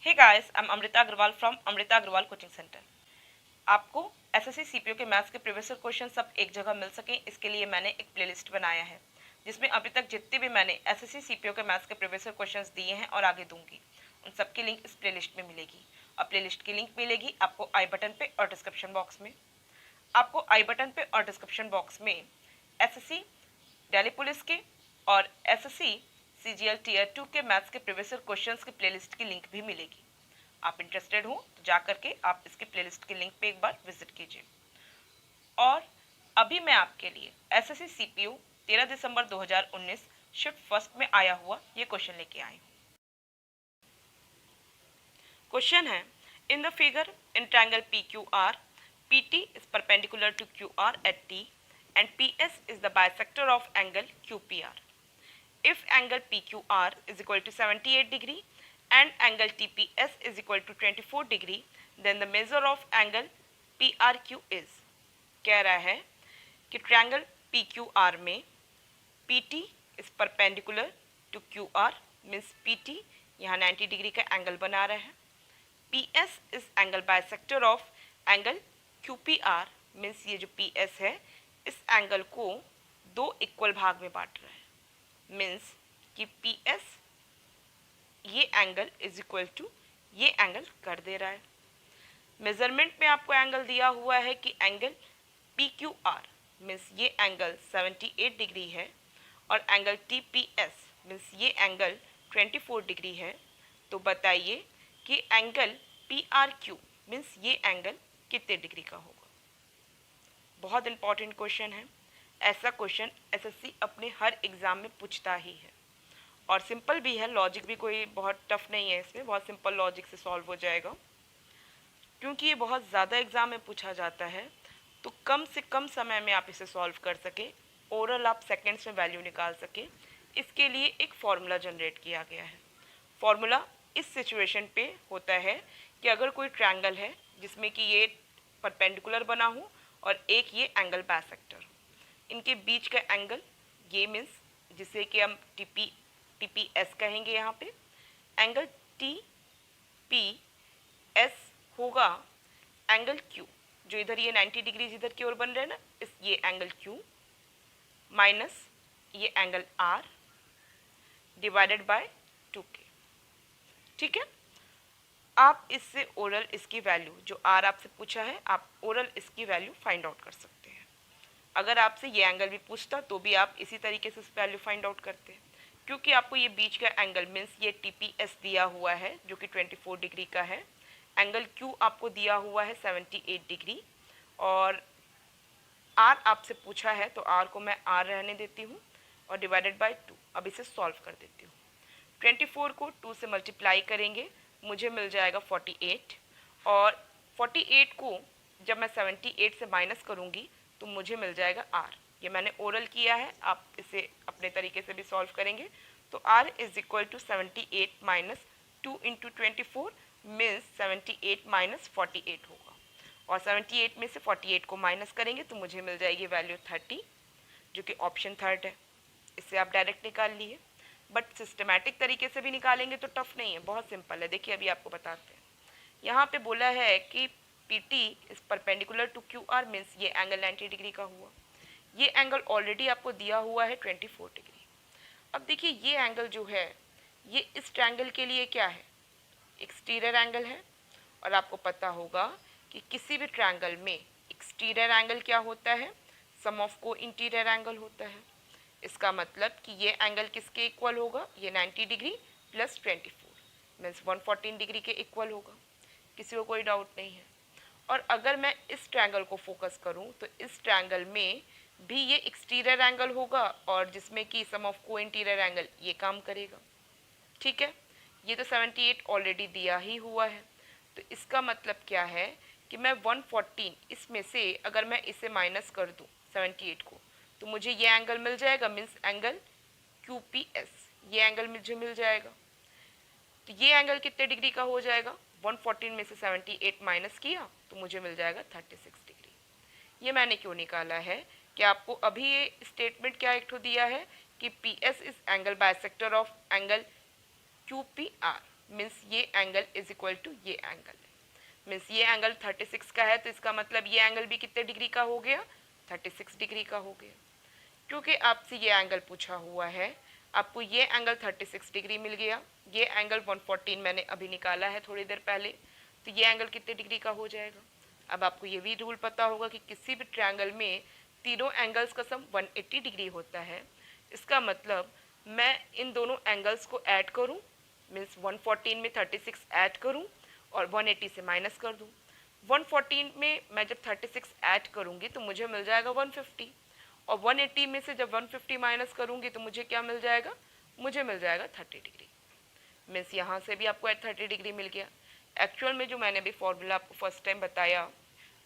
Hey guys, I am Amrita Agarwal from Amrita Agarwal coaching centre. आपको SSC CPO के maths के previous question सब एक जगह मिल सके, इसके लिए मैंने एक प्लेलिस्ट बनाया है जिसमें अभी तक जितने भी मैंने एसएससी सीपीओ के मैथ्स के प्रीवियस क्वेश्चंस दिए हैं और आगे दूंगी, उन सब की लिंक इस प्लेलिस्ट में मिलेगी। और प्लेलिस्ट की लिंक मिलेगी आपको आई बटन पे और डिस्क्रिप्शन बॉक्स में। आपको आई बटन पे और डिस्क्रिप्शन बॉक्स में एसएससी दिल्ली पुलिस के और एसएससी सीजीएल टीयर 2 के मैथ्स के प्रीवियस क्वेश्चंस की प्लेलिस्ट की लिंक भी मिलेगी। आप इंटरेस्टेड हो तो जा करके आप इसके प्लेलिस्ट के लिंक पे एक बार विजिट कीजिए। और अभी मैं आपके लिए एसएससी सीपीओ 13 दिसंबर 2019 शिफ्ट फर्स्ट में आया हुआ ये क्वेश्चन लेके आई हूँ। क्वेश्चन है, in the figure in triangle PQR, PT is perpendicular to QR at T and PS is the bisector of angle QPR. If angle PQR is equal to 78 degree and angle TPS is equal to 24 degree, then the measure of angle PRQ is। कह रहा है कि triangle PQR में PT is perpendicular to QR means PT यहाँ 90 degree का angle बना रहा है। PS is angle bisector of angle QPR means ये जो PS है इस एंगल को दो इक्वल भाग में बांट रहा है। मीन्स कि PS ये एंगल इज इक्वल टू ये एंगल कर दे रहा है। मेजरमेंट में आपको एंगल दिया हुआ है कि एंगल PQR मीन्स ये एंगल 78 डिग्री है और एंगल TPS मीन्स ये एंगल 24 डिग्री है। तो बताइए कि एंगल PRQ मीन्स ये एंगल कितने डिग्री का होगा। बहुत इंपॉर्टेंट क्वेश्चन है। ऐसा क्वेश्चन एसएससी अपने हर एग्ज़ाम में पूछता ही है और सिंपल भी है, लॉजिक भी कोई बहुत टफ नहीं है, इसमें बहुत सिंपल लॉजिक से सॉल्व हो जाएगा। क्योंकि ये बहुत ज़्यादा एग्ज़ाम में पूछा जाता है तो कम से कम समय में आप इसे सॉल्व कर सके, ओरल आप सेकेंड्स में वैल्यू निकाल सके, इसके लिए एक फार्मूला जनरेट किया गया है। फार्मूला इस सिचुएशन पे होता है कि अगर कोई ट्रायंगल है जिसमें कि ये परपेंडिकुलर बना हो और एक ये एंगल बाइसेक्टर, इनके बीच का एंगल ये मीन्स जिसे कि हम TPS कहेंगे, यहाँ पे एंगल TPS होगा एंगल Q, जो इधर ये 90 डिग्री इधर की ओर बन रहे हैं ना, इस ये एंगल Q माइनस ये angle R divided by 2K। ठीक है, आप इससे ओरल इसकी वैल्यू जो R आपसे पूछा है, आप ओरल इसकी वैल्यू फाइंड आउट कर सकते हैं। अगर आपसे ये एंगल भी पूछता तो भी आप इसी तरीके से वैल्यू फाइंड आउट करते हैं, क्योंकि आपको ये बीच का एंगल मीन्स ये TPS दिया हुआ है जो कि 24 डिग्री का है, एंगल Q आपको दिया हुआ है 78 डिग्री और R आपसे पूछा है तो R को मैं R रहने देती हूँ और डिवाइडेड बाय 2। अब इसे सॉल्व कर देती हूँ। 24 को 2 से मल्टीप्लाई करेंगे, मुझे मिल जाएगा 48 और 48 को जब मैं 78 से माइनस करूँगी तो मुझे मिल जाएगा R। ये मैंने ओरल किया है, आप इसे अपने तरीके से भी सॉल्व करेंगे। तो R is equal to 78 minus 2 into 24 means 78 minus 48 होगा और 78 में से 48 को माइनस करेंगे तो मुझे मिल जाएगी वैल्यू 30, जो कि ऑप्शन थर्ड है। इससे आप डायरेक्ट निकाल लिए, बट सिस्टमैटिक तरीके से भी निकालेंगे तो टफ नहीं है, बहुत सिंपल है। देखिए अभी आपको बताते हैं। यहाँ पे बोला है कि PT is perpendicular to QR means ये एंगल 90 डिग्री का हुआ। ये एंगल ऑलरेडी आपको दिया हुआ है 24 डिग्री। अब देखिए ये एंगल जो है ये इस ट्रायंगल के लिए क्या है, एक्सटीरियर एंगल है। और आपको पता होगा कि किसी भी ट्रायंगल में एक्सटीरियर एंगल क्या होता है, सम ऑफ को इंटीरियर एंगल होता है। इसका मतलब कि ये एंगल किसके इक्वल होगा, ये 90 डिग्री प्लस 24 मीन्स 114 डिग्री के इक्वल होगा। किसी को कोई डाउट नहीं है। और अगर मैं इस ट्रायंगल को फोकस करूं तो इस ट्रायंगल में भी ये एक्सटीरियर एंगल होगा और जिसमें कि सम ऑफ को इंटीरियर एंगल ये काम करेगा। ठीक है, ये तो 78 ऑलरेडी दिया ही हुआ है, तो इसका मतलब क्या है कि मैं 114 इसमें से अगर मैं इसे माइनस कर दूं 78 को तो मुझे ये एंगल मिल जाएगा मीन्स एंगल QPS, ये एंगल मुझे मिल जाएगा। तो ये एंगल कितने डिग्री का हो जाएगा, 114 में से 78 माइनस किया तो मुझे मिल जाएगा 36 डिग्री। ये मैंने क्यों निकाला है कि आपको अभी ये स्टेटमेंट क्या एक तो दिया है कि PS is angle bisector of angle QPR means ये एंगल इज इक्वल टू ये एंगल, मीन्स ये एंगल 36 का है, तो इसका मतलब ये एंगल भी कितने डिग्री का हो गया, 36 डिग्री का हो गया। क्योंकि आपसे ये एंगल पूछा हुआ है, आपको ये एंगल 36 डिग्री मिल गया, ये एंगल 114 मैंने अभी निकाला है थोड़ी देर पहले, तो ये एंगल कितने डिग्री का हो जाएगा। अब आपको ये भी रूल पता होगा कि किसी भी ट्रायंगल में तीनों एंगल्स का सम 180 डिग्री होता है। इसका मतलब मैं इन दोनों एंगल्स को ऐड करूं, मीन्स 114 में 36 ऐड करूं और 180 से माइनस कर दूं। 114 में मैं जब 36 ऐड करूंगी तो मुझे मिल जाएगा 150, और 180 में से जब 150 माइनस करूंगी तो मुझे क्या मिल जाएगा, मुझे मिल जाएगा 30 डिग्री। मीन्स यहाँ से भी आपको 30 डिग्री मिल गया। एक्चुअल में जो मैंने भी फॉर्मूला आपको फर्स्ट टाइम बताया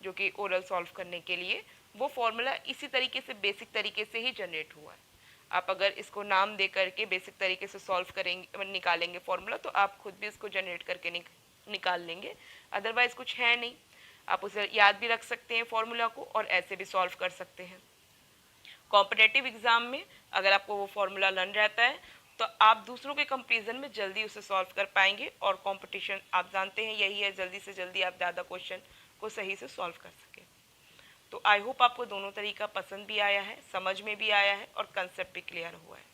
जो कि ओरल सॉल्व करने के लिए, वो फॉर्मूला इसी तरीके से बेसिक तरीके से ही जनरेट हुआ है। आप अगर इसको नाम दे करके बेसिक तरीके से सॉल्व करेंगे, निकालेंगे फॉर्मूला, तो आप खुद भी इसको जनरेट करके निकाल लेंगे। अदरवाइज कुछ है नहीं, आप उसे याद भी रख सकते हैं फॉर्मूला को और ऐसे भी सॉल्व कर सकते हैं। कॉम्पिटेटिव एग्जाम में अगर आपको वो फॉर्मूला लर्न रहता है तो आप दूसरों के कंपैरिजन में जल्दी उसे सॉल्व कर पाएंगे, और कंपटीशन आप जानते हैं यही है, जल्दी से जल्दी आप ज़्यादा क्वेश्चन को सही से सॉल्व कर सकें। तो आई होप आपको दोनों तरीका पसंद भी आया है, समझ में भी आया है और कंसेप्ट भी क्लियर हुआ है।